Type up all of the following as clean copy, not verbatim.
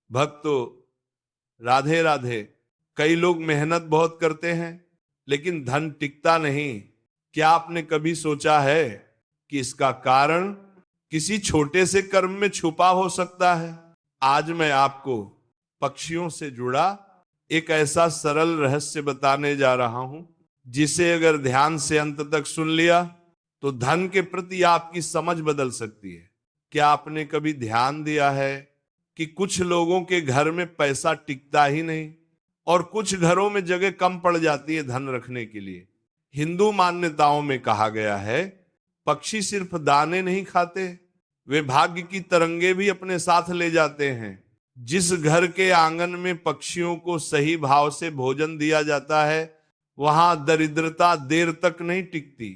भक्तों, राधे राधे। कई लोग मेहनत बहुत करते हैं लेकिन धन टिकता नहीं। क्या आपने कभी सोचा है कि इसका कारण किसी छोटे से कर्म में छुपा हो सकता है? आज मैं आपको पक्षियों से जुड़ा एक ऐसा सरल रहस्य बताने जा रहा हूं, जिसे अगर ध्यान से अंत तक सुन लिया तो धन के प्रति आपकी समझ बदल सकती है। क्या आपने कभी ध्यान दिया है कि कुछ लोगों के घर में पैसा टिकता ही नहीं और कुछ घरों में जगह कम पड़ जाती है धन रखने के लिए? हिंदू मान्यताओं में कहा गया है, पक्षी सिर्फ दाने नहीं खाते, वे भाग्य की तरंगे भी अपने साथ ले जाते हैं। जिस घर के आंगन में पक्षियों को सही भाव से भोजन दिया जाता है, वहां दरिद्रता देर तक नहीं टिकती।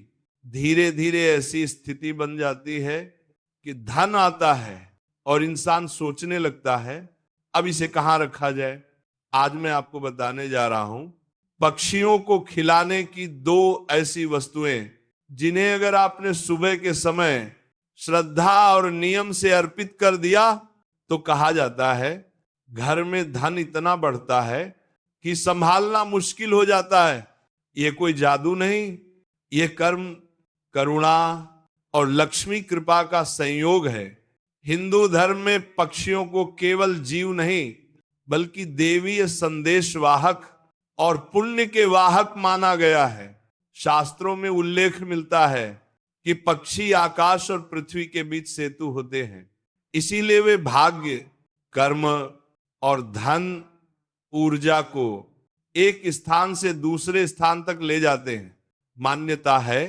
धीरे धीरे ऐसी स्थिति बन जाती है कि धन आता है और इंसान सोचने लगता है अब इसे कहां रखा जाए। आज मैं आपको बताने जा रहा हूं पक्षियों को खिलाने की दो ऐसी वस्तुएं, जिन्हें अगर आपने सुबह के समय श्रद्धा और नियम से अर्पित कर दिया तो कहा जाता है घर में धन इतना बढ़ता है कि संभालना मुश्किल हो जाता है। ये कोई जादू नहीं, ये कर्म, करुणा और लक्ष्मी कृपा का संयोग है। हिंदू धर्म में पक्षियों को केवल जीव नहीं बल्कि देवीय संदेशवाहक और पुण्य के वाहक माना गया है। शास्त्रों में उल्लेख मिलता है कि पक्षी आकाश और पृथ्वी के बीच सेतु होते हैं, इसीलिए वे भाग्य, कर्म और धन, ऊर्जा को एक स्थान से दूसरे स्थान तक ले जाते हैं। मान्यता है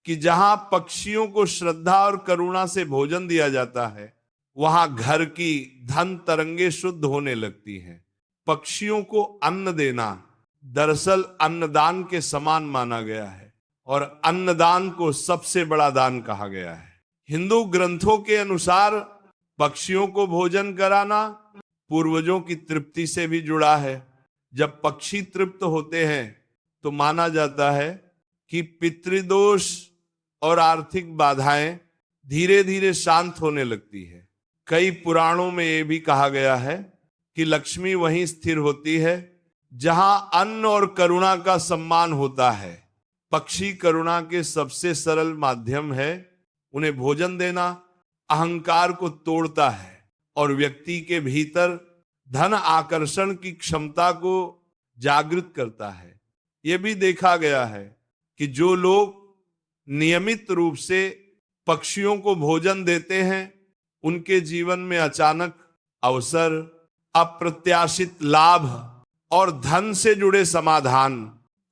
कि जहां पक्षियों को श्रद्धा और करुणा से भोजन दिया जाता है, वहां घर की धन तरंगे शुद्ध होने लगती हैं। पक्षियों को अन्न देना दरअसल अन्नदान के समान माना गया है और अन्नदान को सबसे बड़ा दान कहा गया है। हिंदू ग्रंथों के अनुसार पक्षियों को भोजन कराना पूर्वजों की तृप्ति से भी जुड़ा है। जब पक्षी तृप्त होते हैं तो माना जाता है कि पितृदोष और आर्थिक बाधाएं धीरे धीरे शांत होने लगती है। कई पुराणों में यह भी कहा गया है कि लक्ष्मी वहीं स्थिर होती है जहां अन्न और करुणा का सम्मान होता है। पक्षी करुणा के सबसे सरल माध्यम है। उन्हें भोजन देना अहंकार को तोड़ता है और व्यक्ति के भीतर धन आकर्षण की क्षमता को जागृत करता है। यह भी देखा गया है कि जो लोग नियमित रूप से पक्षियों को भोजन देते हैं, उनके जीवन में अचानक अवसर, अप्रत्याशित लाभ और धन से जुड़े समाधान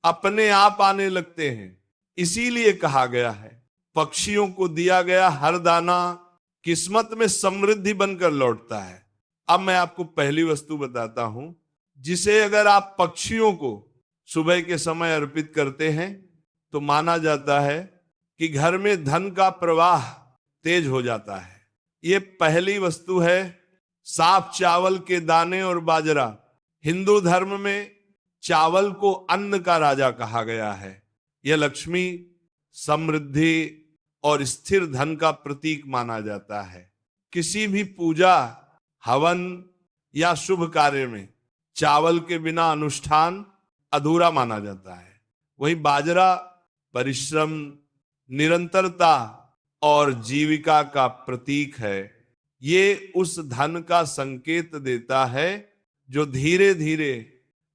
अपने आप आने लगते हैं। इसीलिए कहा गया है, पक्षियों को दिया गया हर दाना किस्मत में समृद्धि बनकर लौटता है। अब मैं आपको पहली वस्तु बताता हूं, जिसे अगर आप पक्षियों को सुबह के समय अर्पित करते हैं तो माना जाता है कि घर में धन का प्रवाह तेज हो जाता है। ये पहली वस्तु है साफ चावल के दाने और बाजरा। हिंदू धर्म में चावल को अन्न का राजा कहा गया है। यह लक्ष्मी, समृद्धि और स्थिर धन का प्रतीक माना जाता है। किसी भी पूजा, हवन या शुभ कार्य में चावल के बिना अनुष्ठान अधूरा माना जाता है। वही बाजरा परिश्रम, निरंतरता और जीविका का प्रतीक है। ये उस धन का संकेत देता है जो धीरे धीरे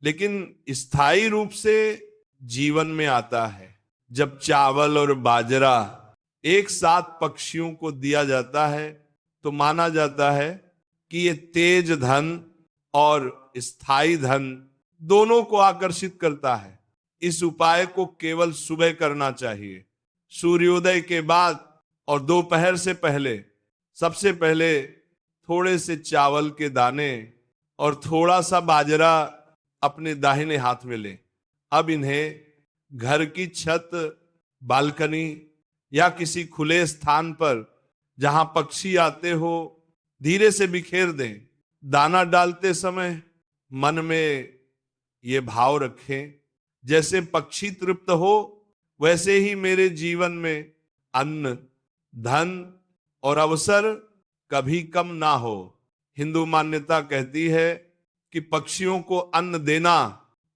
लेकिन स्थायी रूप से जीवन में आता है। जब चावल और बाजरा एक साथ पक्षियों को दिया जाता है तो माना जाता है कि ये तेज धन और स्थायी धन दोनों को आकर्षित करता है। इस उपाय को केवल सुबह करना चाहिए, सूर्योदय के बाद और दोपहर से पहले। सबसे पहले थोड़े से चावल के दाने और थोड़ा सा बाजरा अपने दाहिने हाथ में लें। अब इन्हें घर की छत, बालकनी या किसी खुले स्थान पर जहां पक्षी आते हो धीरे से बिखेर दें। दाना डालते समय मन में ये भाव रखें, जैसे पक्षी तृप्त हो वैसे ही मेरे जीवन में अन्न, धन और अवसर कभी कम ना हो। हिंदू मान्यता कहती है कि पक्षियों को अन्न देना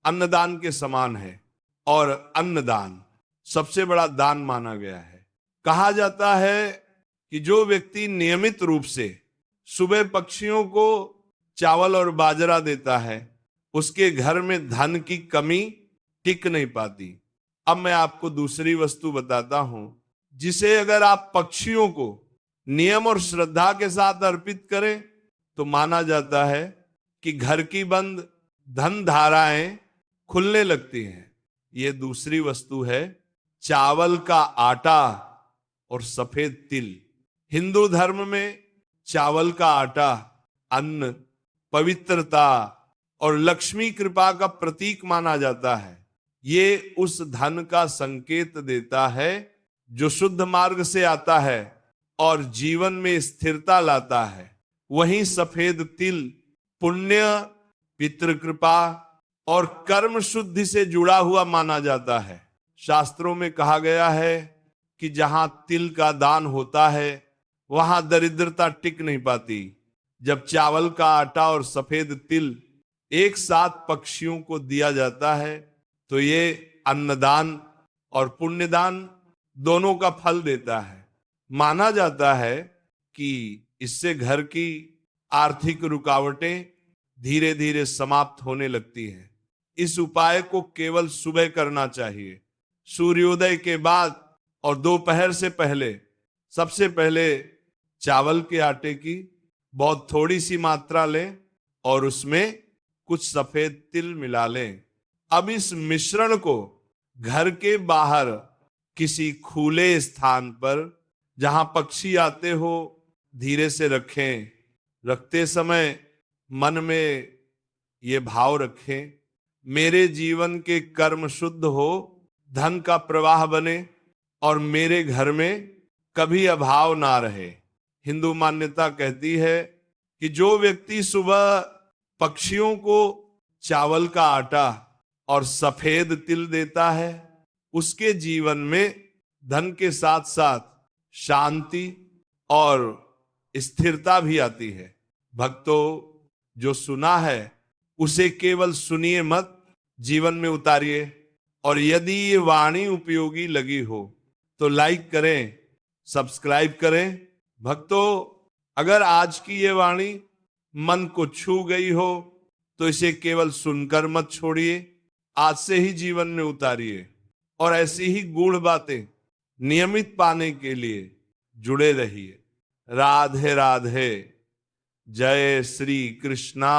अन्नदान के समान है और अन्नदान सबसे बड़ा दान माना गया है। कहा जाता है कि जो व्यक्ति नियमित रूप से सुबह पक्षियों को चावल और बाजरा देता है उसके घर में धन की कमी टिक नहीं पाती। अब मैं आपको दूसरी वस्तु बताता हूं जिसे अगर आप पक्षियों को नियम और श्रद्धा के साथ अर्पित करें तो माना जाता है कि घर की बंद धन धाराएं खुलने लगती हैं। ये दूसरी वस्तु है चावल का आटा और सफेद तिल। हिंदू धर्म में चावल का आटा अन्न, पवित्रता और लक्ष्मी कृपा का प्रतीक माना जाता है। ये उस धन का संकेत देता है जो शुद्ध मार्ग से आता है और जीवन में स्थिरता लाता है। वहीं सफेद तिल पुण्य, पितृकृपा और कर्म शुद्धि से जुड़ा हुआ माना जाता है। शास्त्रों में कहा गया है कि जहां तिल का दान होता है वहां दरिद्रता टिक नहीं पाती। जब चावल का आटा और सफेद तिल एक साथ पक्षियों को दिया जाता है तो ये अन्नदान और पुण्यदान दोनों का फल देता है। माना जाता है कि इससे घर की आर्थिक रुकावटें धीरे धीरे समाप्त होने लगती हैं। इस उपाय को केवल सुबह करना चाहिए, सूर्योदय के बाद और दोपहर से पहले। सबसे पहले चावल के आटे की बहुत थोड़ी सी मात्रा लें और उसमें कुछ सफेद तिल मिला लें। अब इस मिश्रण को घर के बाहर किसी खुले स्थान पर जहां पक्षी आते हो धीरे से रखें। रखते समय मन में ये भाव रखें, मेरे जीवन के कर्म शुद्ध हो, धन का प्रवाह बने और मेरे घर में कभी अभाव ना रहे। हिंदू मान्यता कहती है कि जो व्यक्ति सुबह पक्षियों को चावल का आटा और सफेद तिल देता है उसके जीवन में धन के साथ साथ शांति और स्थिरता भी आती है। भक्तों, जो सुना है उसे केवल सुनिए मत, जीवन में उतारिए। और यदि ये वाणी उपयोगी लगी हो तो लाइक करें, सब्सक्राइब करें। भक्तों, अगर आज की ये वाणी मन को छू गई हो तो इसे केवल सुनकर मत छोड़िए, आज से ही जीवन में उतारिए और ऐसी ही गूढ़ बातें नियमित पाने के लिए जुड़े रहिए। राधे राधे। जय श्री कृष्णा।